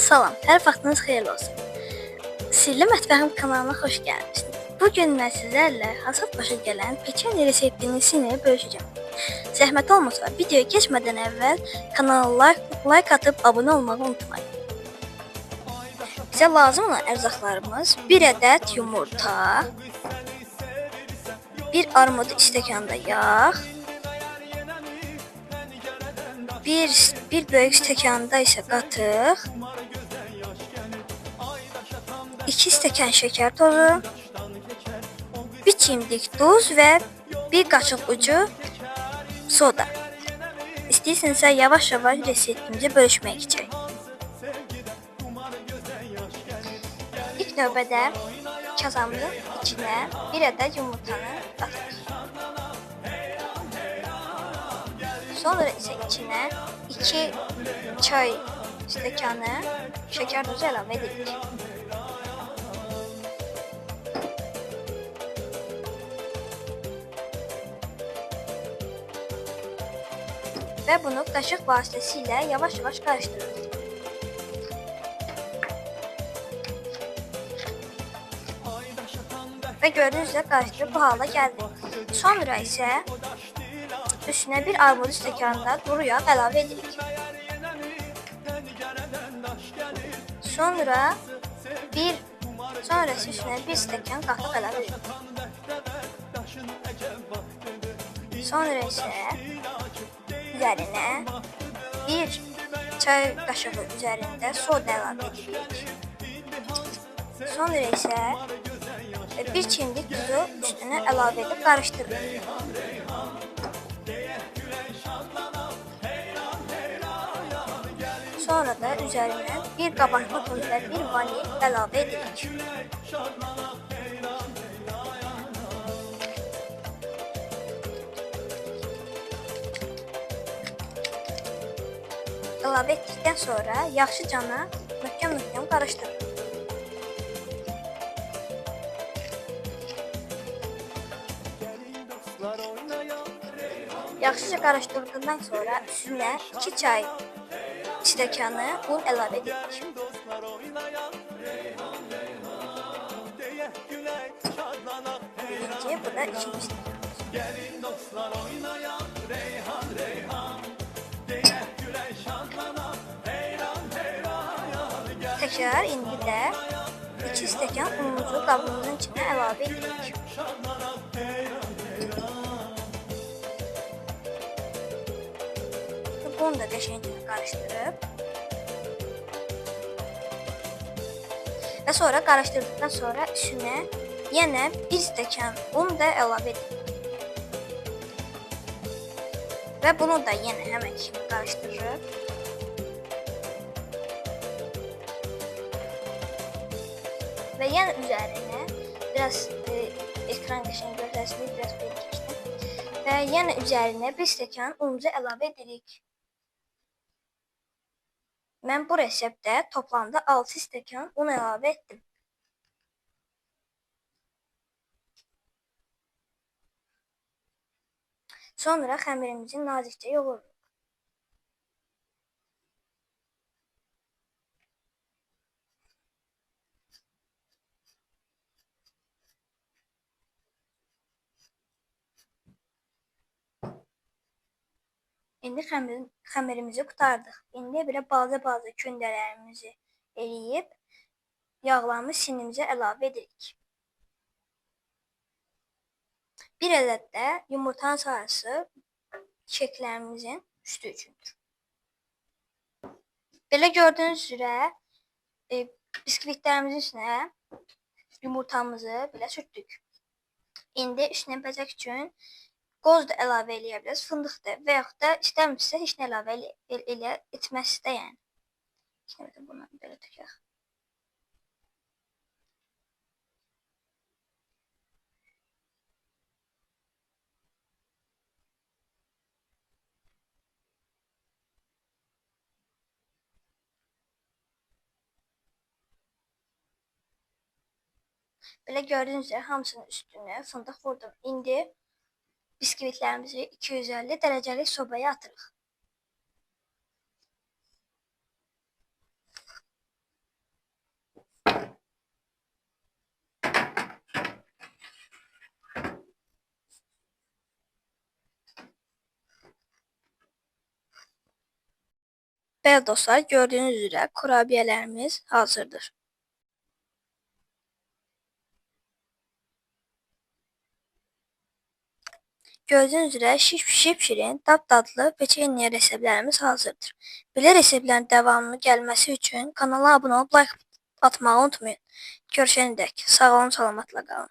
Salam, hər vaxtınız xeyirli olsun. Sirli Mətbəxim kanalına xoş gəlmişsiniz. Bugün mən sizlərlə hasat başa gələn peçenya reseptini sizinlə bölüşəcəm. Zəhmət olmasa videoya keçmədən əvvəl kanala like atıb abunə olmağı unutmayın. Bizə lazım olan ərzaqlarımız 1 ədəd yumurta, 1 armud stəkanda yağ, 1 böyük stəkanda isə qatıq, 2 stəkan şəkər tozu, 1 çimdik duz və 1 qaşıq ucu soda. İstəyirsinizsə yavaş-yavaş reseptimizi bölüşmək keçək. İlk növbədə kazanımızın içinə 1 ədəd yumurtanı qatırıq. Sonra isə içinə 2 çay stəkanı şəkər tozu əlavə edirik. Və bunu qaşıq vasitəsilə yavaş-yavaş qarışdırırıq. Və gördüyünüz üzrə qarışdırıb bu hala gəldik. Sonra isə üstünə 1 armud stəkanında duru yağ əlavə edirik. Sonra üstünə 1 stəkan qatıq əlavə edirik. Sonra isə üzərinə 1 çay qaşığı üzərində soda əlavə edirik. Sonra isə 1 çimdik tuzu üstünə əlavə edib qarışdırırıq. Sonra da üzərinə 1 qabartma tozu və 1 vanil əlavə edirik. Əlavə etdikdən sonra yaxşıcana möhkəm qarışdırırıq. Yaxşıca qarışdırdıqdan sonra üstünə 2 çay stəkanı un əlavə edirik. Birinci, bu da ikinci stəkanımız. Təkrar indi də 2 stəkan unumuzu qabımızın içinə əlavə edirik. Bunu da qəşəngcə qarışdırıb və sonra qarışdırdıqdan sonra üstünə yenə 1 stəkan un da əlavə edirik. Və bunu da yenə həmən kimi qarışdırırıq. Və yenə üzərinə biraz ekran qəşəng göstərsin, biraz belə keçdim. Və yenə üzərinə 1 stəkan unumuzu əlavə edirik. Mən bu reseptdə toplamda 6 stəkan un əlavə etdim. Sonra xəmirimizi nazikcə yoğururuq. İndi xəmirimizi qurtardıq. İndi belə balaca köndələrimizi eləyib yağlanmış sinimizə əlavə edirik. 1 ədəd də yumurtanın sarısı keklərimizin üstü üçündür. Belə gördüyünüz üzrə biskvitlərimizin üstünə yumurtamızı belə sürtdük. İndi üstünə bəzək üçün qoz da əlavə eləyə bilərsiniz, fındıq da və yaxud da istəmirsinizsə heç nə əlavə etməz də yəni. Şimdi bunu belə tökək. Belə gördüyünüz üzrə hamısının üstünə fındıq vurdum. İndi biskvitlərimizi 250 dərəcəlik sobaya atırıq. Bəli dostlar, gördüyünüz üzrə kurabiyələrimiz hazırdır. Gördüyünüz üzrə şirin, dad-dadlı peçeniya reseptlərimiz hazırdır. Belə reseptlərin davamlı gəlməsi üçün kanala abunə olub like atmağı unutmayın. Görüşənədək sağ olun, salamatla qalın.